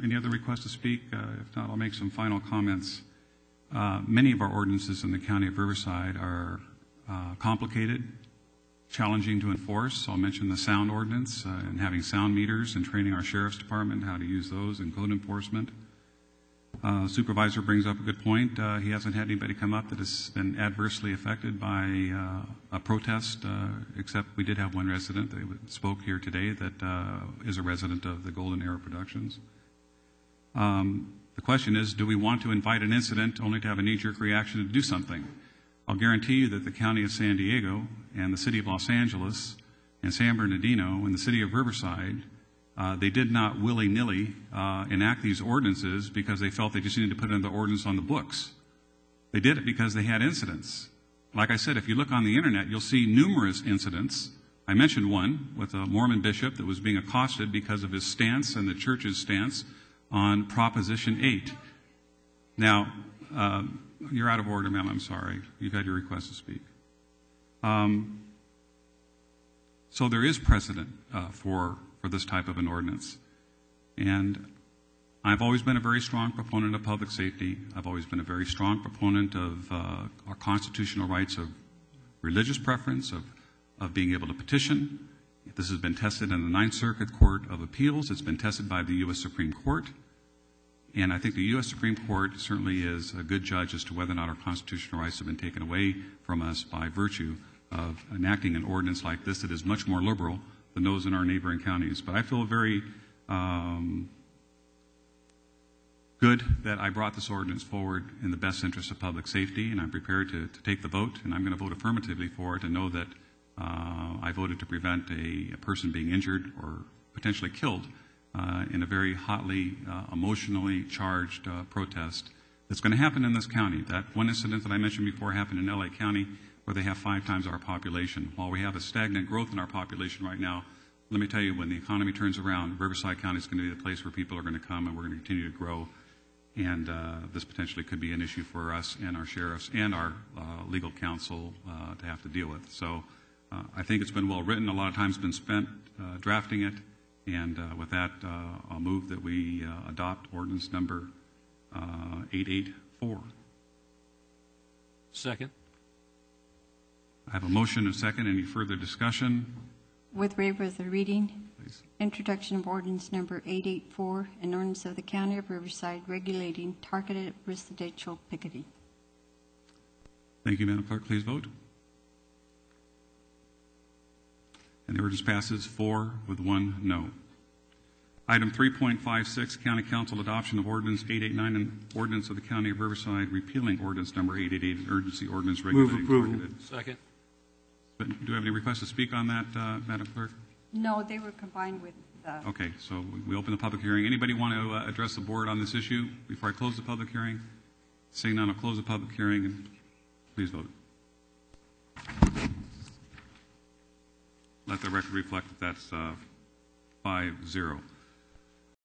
any other requests to speak? If not, I'll make some final comments. Many of our ordinances in the County of Riverside are complicated, challenging to enforce. I'll mention the sound ordinance and having sound meters and training our Sheriff's Department how to use those in code enforcement. Supervisor brings up a good point. He hasn't had anybody come up that has been adversely affected by a protest, except we did have one resident that spoke here today that is a resident of the Golden Era Productions. The question is, do we want to invite an incident only to have a knee-jerk reaction to do something? I'll guarantee you that the County of San Diego and the City of Los Angeles and San Bernardino and the City of Riverside, they did not willy-nilly enact these ordinances because they felt they just needed to put the ordinance on the books. They did it because they had incidents. Like I said, if you look on the internet, you'll see numerous incidents. I mentioned one with a Mormon bishop that was being accosted because of his stance and the church's stance on Proposition 8. Now, you're out of order, ma'am. I'm sorry. You've had your request to speak. So there is precedent for this type of an ordinance. And I've always been a very strong proponent of public safety. I've always been a very strong proponent of our constitutional rights of religious preference, of being able to petition. This has been tested in the Ninth Circuit Court of Appeals. It's been tested by the U.S. Supreme Court. And I think the U.S. Supreme Court certainly is a good judge as to whether or not our constitutional rights have been taken away from us by virtue of enacting an ordinance like this that is much more liberal than those in our neighboring counties. But I feel very good that I brought this ordinance forward in the best interest of public safety, and I'm prepared to take the vote, and I'm going to vote affirmatively for it and know that I voted to prevent a person being injured or potentially killed in a very hotly, emotionally charged protest that's going to happen in this county. That one incident that I mentioned before happened in L.A. County, where they have 5 times our population. While we have a stagnant growth in our population right now, let me tell you, when the economy turns around, Riverside County is going to be the place where people are going to come and we're going to continue to grow. And this potentially could be an issue for us and our sheriffs and our legal counsel to have to deal with. So I think it's been well written. A lot of time's been spent drafting it. And with that, I'll move that we adopt ordinance number 884. Second. I have a motion and a second. Any further discussion? With waiver of the reading. Please. Introduction of ordinance number 884, an ordinance of the County of Riverside regulating targeted residential picketing. Thank you, Madam Clerk. Please vote. And the ordinance passes 4 with 1 no. Item 3.56, County Council adoption of ordinance 889, an ordinance of the County of Riverside repealing ordinance number 888, an urgency ordinance regulating Move approval. targeted. Second. But do you have any requests to speak on that, Madam Clerk? No, they were combined with the... Okay, so we open the public hearing. Anybody want to address the board on this issue before I close the public hearing? Seeing none, I'll close the public hearing and please vote. Let the record reflect that that's 5-0.